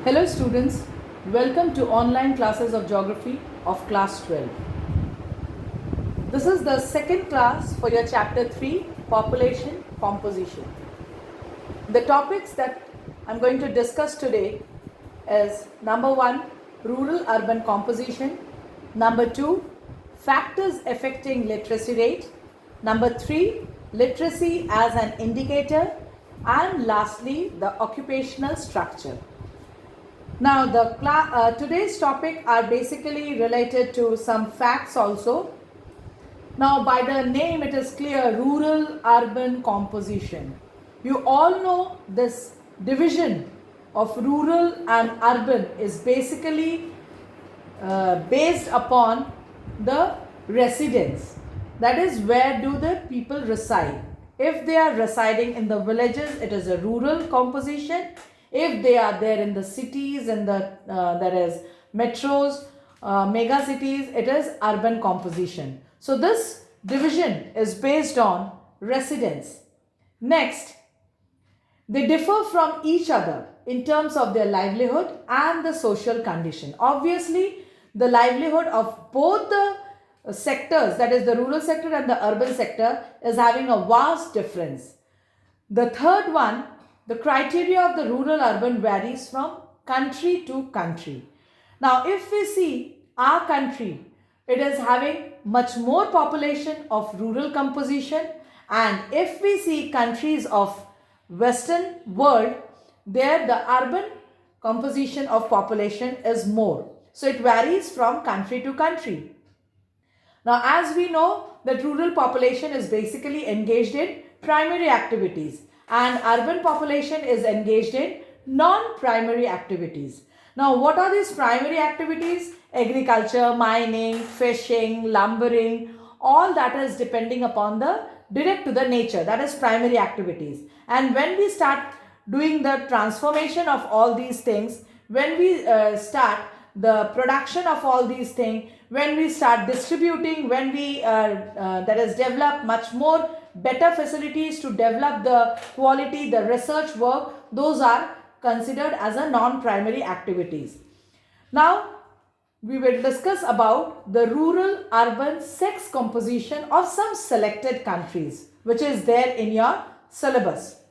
Hello students, welcome to online classes of geography of class 12. This is the second class for your chapter 3, population composition. The topics that I'm going to discuss today is number 1, rural urban composition, number 2, factors affecting literacy rate, number 3, literacy as an indicator, and lastly the occupational structure. Now, today's topic are basically related to some facts also. Now, by the name, it is clear rural-urban composition. You all know this division of rural and urban is basically based upon the residence. That is, where do the people reside? If they are residing in the villages, it is a rural composition. If they are there in the cities and that is metros, mega cities, it is urban composition. So this division is based on residence. Next, they differ from each other in terms of their livelihood and the social condition. Obviously, the livelihood of both the sectors, that is the rural sector and the urban sector, is having a vast difference. The third one, the criteria of the rural urban varies from country to country. Now, if we see our country, it is having much more population of rural composition, and if we see countries of Western world, there the urban composition of population is more. So it varies from country to country. Now, as we know that rural population is basically engaged in primary activities and urban population is engaged in non-primary activities. Now, what are these primary activities? Agriculture, mining, fishing, lumbering, all that is depending upon the direct to the nature, that is primary activities. And when we start doing the transformation of all these things, when we start the production of all these things, when we start distributing, when we that is develop much more better facilities to develop the quality, the research work, those are considered as a non-primary activities. Now, we will discuss about the rural-urban sex composition of some selected countries, which is there in your syllabus.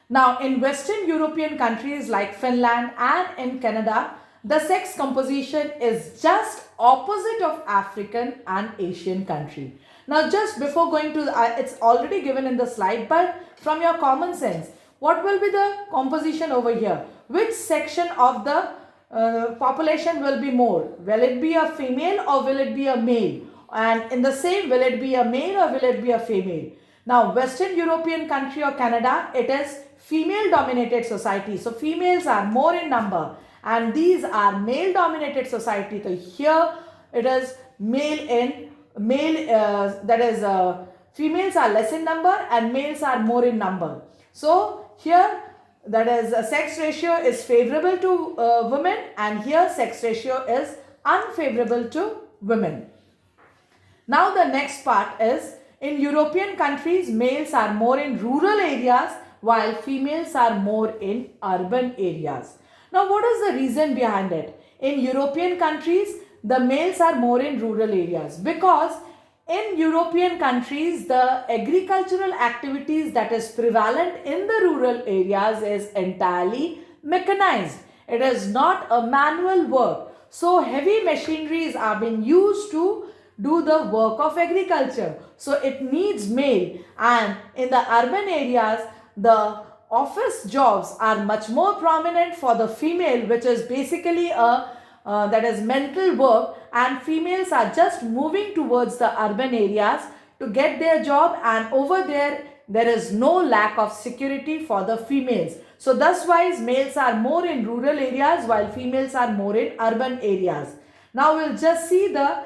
Now, in Western European countries like Finland and in Canada, the sex composition is just opposite of African and Asian country. Now, just before going to, it's already given in the slide, but from your common sense, what will be the composition over here? Which section of the population will be more? Will it be a female or will it be a male? And in the same, will it be a male or will it be a female? Now, Western European country or Canada, it is female dominated society. So, females are more in number. And these are male dominated society. So here it is females are less in number and males are more in number. So here that is a sex ratio is favorable to women, and here sex ratio is unfavorable to women. Now the next part is, in European countries, males are more in rural areas while females are more in urban areas. Now, what is the reason behind it? In European countries, the males are more in rural areas because in European countries, the agricultural activities that is prevalent in the rural areas is entirely mechanized. It is not a manual work. So, heavy machineries are being used to do the work of agriculture. So, it needs male, and in the urban areas, the office jobs are much more prominent for the female, which is basically that is mental work, and females are just moving towards the urban areas to get their job, and over there is no lack of security for the females. So thus wise males are more in rural areas while females are more in urban areas. Now we'll just see the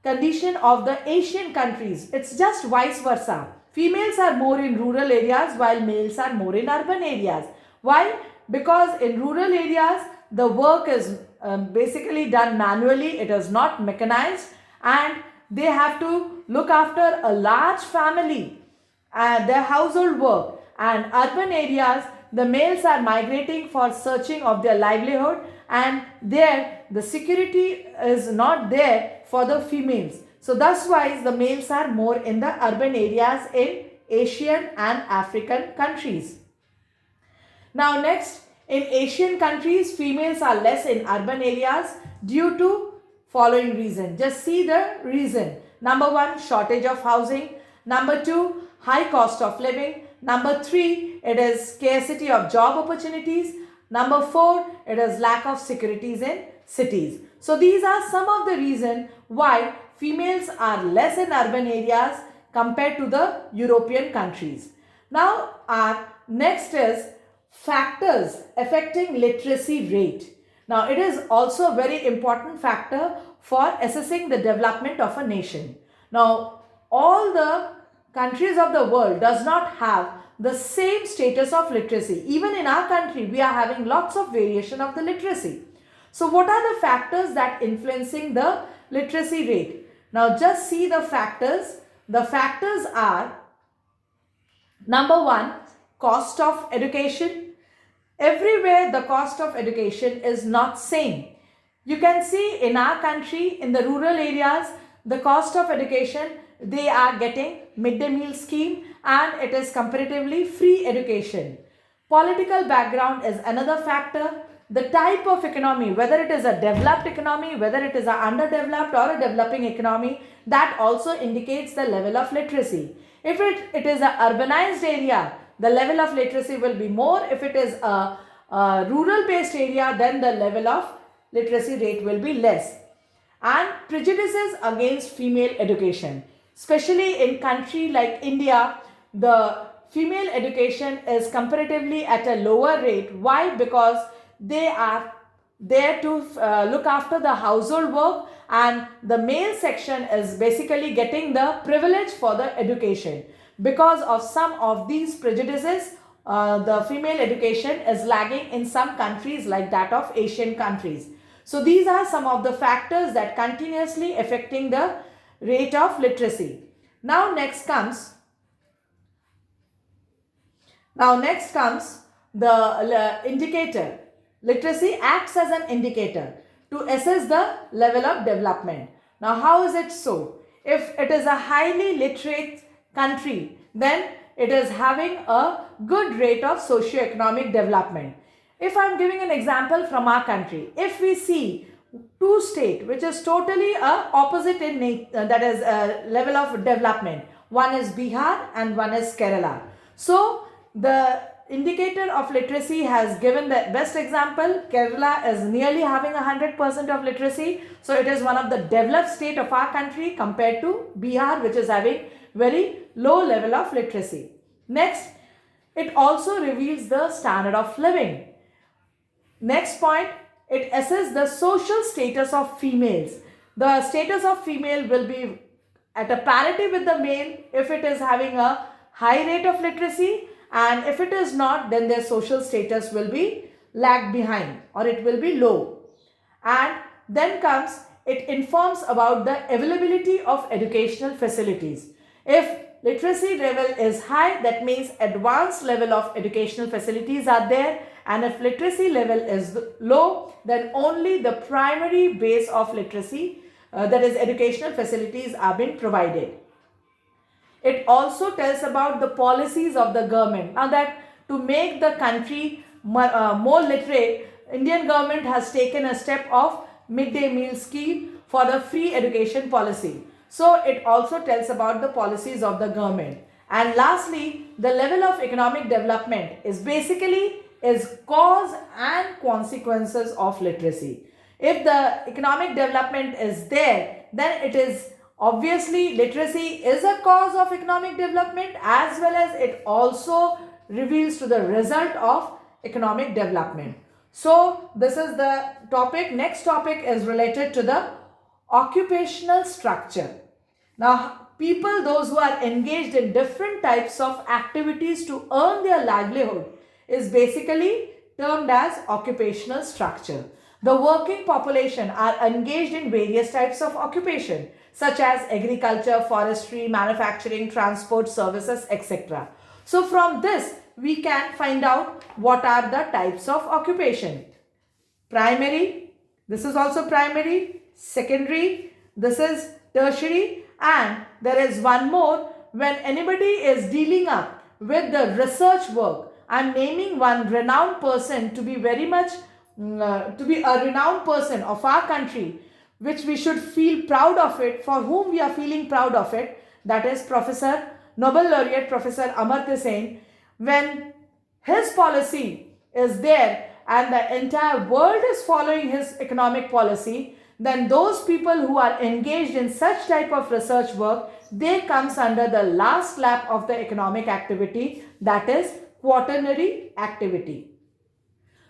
condition of the Asian countries. It's just vice versa. Females are more in rural areas while males are more in urban areas. Why? Because in rural areas, the work is basically done manually. It is not mechanized, and they have to look after a large family and their household work. And urban areas, the males are migrating for searching of their livelihood, and there the security is not there for the females. So thus why the males are more in the urban areas in Asian and African countries. Now next, in Asian countries, females are less in urban areas due to following reason. Just see the reason. Number one, shortage of housing. Number two, high cost of living. Number three, it is scarcity of job opportunities. Number four, it is lack of securities in cities. So these are some of the reasons why females are less in urban areas compared to the European countries. Now our next is factors affecting literacy rate. Now it is also a very important factor for assessing the development of a nation. Now all the countries of the world does not have the same status of literacy. Even in our country we are having lots of variation of the literacy. So what are the factors that influencing the literacy rate? Now just see the factors. The factors are, number one, cost of education. Everywhere the cost of education is not same. You can see in our country, in the rural areas, the cost of education, they are getting midday meal scheme and it is comparatively free education. Political background is another factor. The type of economy, whether it is a developed economy, whether it is an underdeveloped or a developing economy, that also indicates the level of literacy. If it is an urbanized area, the level of literacy will be more. If it is a rural based area, then the level of literacy rate will be less. And prejudices against female education, especially in country like India, the female education is comparatively at a lower rate. Why? Because they are there to look after the household work, and the male section is basically getting the privilege for the education. Because of some of these prejudices, the female education is lagging in some countries like that of Asian countries. So these are some of the factors that continuously affecting the rate of literacy. Now next comes the indicator. Literacy acts as an indicator to assess the level of development. Now how is it so? If it is a highly literate country, then it is having a good rate of socio-economic development. If I am giving an example from our country, if we see two states which is totally opposite in that is level of development, one is Bihar and one is Kerala. So the indicator of literacy has given the best example. Kerala is nearly having 100% of literacy. So it is one of the developed state of our country compared to Bihar, which is having very low level of literacy. Next, it also reveals the standard of living. Next point, it assesses the social status of females. The status of female will be at a parity with the male if it is having a high rate of literacy, and if it is not, then their social status will be lag behind or it will be low. And then comes, it informs about the availability of educational facilities. If literacy level is high, that means advanced level of educational facilities are there, and if literacy level is low, then only the primary base of literacy, that is educational facilities, are being provided. It also tells about the policies of the government. Now that to make the country more literate, Indian government has taken a step of midday meal scheme for the free education policy. So it also tells about the policies of the government. And lastly, the level of economic development is basically cause and consequences of literacy. If the economic development is there, then it is obviously literacy is a cause of economic development, as well as it also reveals to the result of economic development. So this is the topic. Next topic is related to the occupational structure. Now people, those who are engaged in different types of activities to earn their livelihood, is basically termed as occupational structure. The working population are engaged in various types of occupation such as agriculture, forestry, manufacturing, transport, services, etc. So from this we can find out what are the types of occupation. Primary, this is also primary, secondary, this is tertiary, and there is one more. When anybody is dealing up with the research work, I am naming one renowned person to be very much to be a renowned person of our country, which we should feel proud of it, for whom we are feeling proud of it, that is Professor Nobel laureate Professor Amartya Sen. When his policy is there and the entire world is following his economic policy, then those people who are engaged in such type of research work, they comes under the last lap of the economic activity, that is quaternary activity.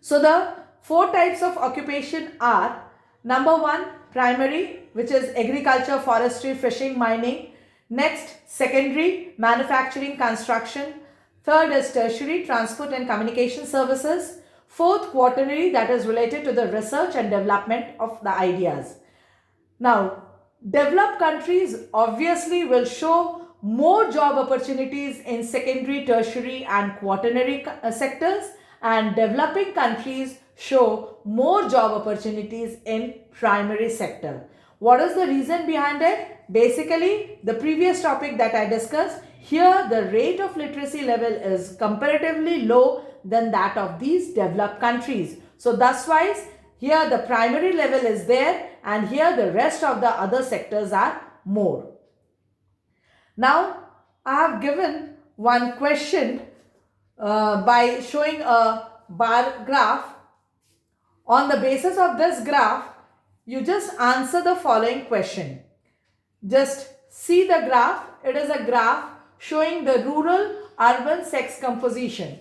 So the four types of occupation are: number one, primary, which is agriculture, forestry, fishing, mining. Next, secondary, manufacturing, construction. Third is tertiary, transport and communication services. Fourth, quaternary, that is related to the research and development of the ideas. Now, developed countries obviously will show more job opportunities in secondary, tertiary and quaternary sectors, and developing countries show more job opportunities in primary sector. What is the reason behind it? Basically, the previous topic that I discussed, here the rate of literacy level is comparatively low than that of these developed countries. So thus wise, here the primary level is there and here the rest of the other sectors are more. Now, I have given one question by showing a bar graph. On the basis of this graph, you just answer the following question. Just see the graph. It is a graph showing the rural-urban sex composition.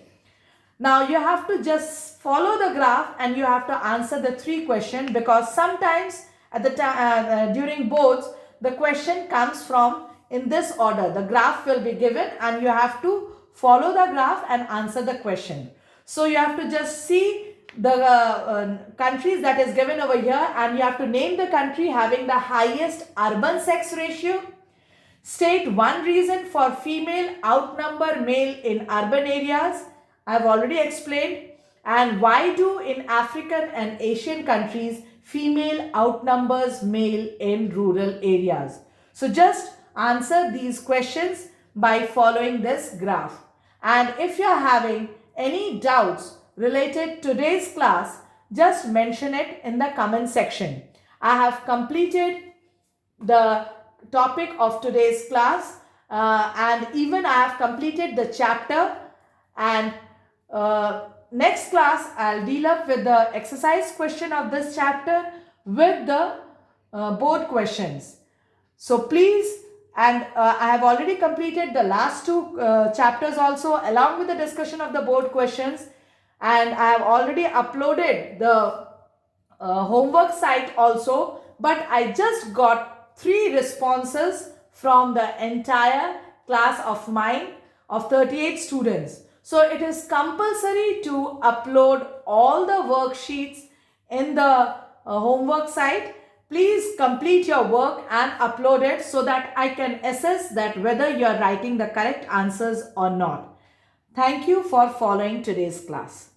Now you have to just follow the graph and you have to answer the three questions, because sometimes at the during boards the question comes from in this order. The graph will be given and you have to follow the graph and answer the question. So you have to just see the countries that is given over here and you have to name the country having the highest urban sex ratio. State one reason for female outnumber male in urban areas. I have already explained. And why do in African and Asian countries female outnumbers male in rural areas? So just answer these questions by following this graph. And if you are having any doubts related to today's class, just mention it in the comment section. I have completed the topic of today's class and even I have completed the chapter, and next class I'll deal up with the exercise question of this chapter with the board questions. So please, and I have already completed the last two chapters also along with the discussion of the board questions, and I have already uploaded the homework site also, but I just got 3 responses from the entire class of mine of 38 students. So it is compulsory to upload all the worksheets in the homework site. Please complete your work and upload it so that I can assess that whether you are writing the correct answers or not. Thank you for following today's class.